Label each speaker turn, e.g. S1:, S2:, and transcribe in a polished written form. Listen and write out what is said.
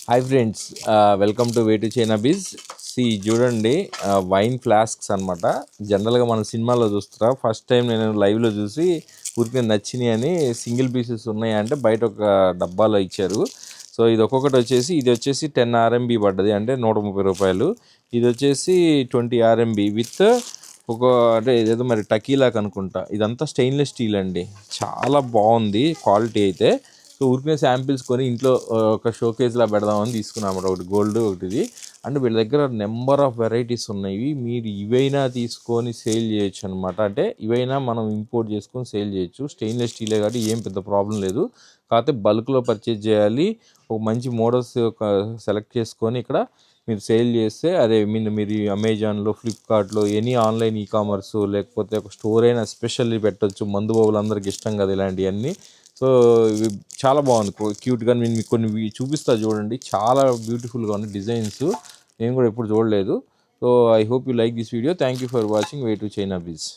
S1: Hi friends, welcome to way to China biz. చూడండి, wine flasks అనమాట. జనరల్గా మన సినిమాలో చూస్తారా, ఫస్ట్ టైం నేను లైవ్లో చూసి ఊరికి నచ్చినాయి అని సింగిల్ పీసెస్ ఉన్నాయి అంటే బయట ఒక డబ్బాలో ఇచ్చారు. సో ఇది ఒక్కొక్కటి వచ్చేసి, ఇది వచ్చేసి 10 RMB పడ్డది, అంటే 130 రూపాయలు. ఇది వచ్చేసి 20 RMB విత్ ఒక, అంటే ఇదేదో మరి టకీలాక్ అనుకుంటా. ఇదంతా స్టెయిన్లెస్ స్టీల్ అండి, చాలా బాగుంది క్వాలిటీ అయితే. సో ఊరికే శాంపిల్స్ కొని ఇంట్లో ఒక షోకేజ్లా పెడదామని తీసుకున్నాం అన్నమాట. ఒకటి గోల్డ్, ఒకటి ఇది. అంటే వీళ్ళ దగ్గర నెంబర్ ఆఫ్ వెరైటీస్ ఉన్నాయి. మీరు ఇవైనా తీసుకొని సేల్ చేయొచ్చు అనమాట. అంటే ఇవైనా మనం ఇంపోర్ట్ చేసుకొని సేల్ చేయొచ్చు. స్టెయిన్లెస్ స్టీలే కాబట్టి ఏం పెద్ద ప్రాబ్లం లేదు. కాకపోతే బల్క్లో పర్చేజ్ చేయాలి. ఒక మంచి మోడల్స్ సెలెక్ట్ చేసుకొని ఇక్కడ మీరు సేల్ చేస్తే, అదే మీరు అమెజాన్లో, ఫ్లిప్కార్ట్లో, ఎనీ ఆన్లైన్ కామర్స్, లేకపోతే ఒక స్టోర్ అయినా స్పెషల్లీ పెట్టవచ్చు. మందు బాబులు అందరికి ఇష్టం కదా ఇలాంటివన్నీ. సో ఇవి చాలా బాగుంది, క్యూట్గా. నేను మీకు కొన్ని చూపిస్తా చూడండి, చాలా బ్యూటిఫుల్గా ఉన్నాయి డిజైన్స్. నేను కూడా ఎప్పుడు చూడలేదు. So I hope you like this video. Thank you for watching way to China Bij.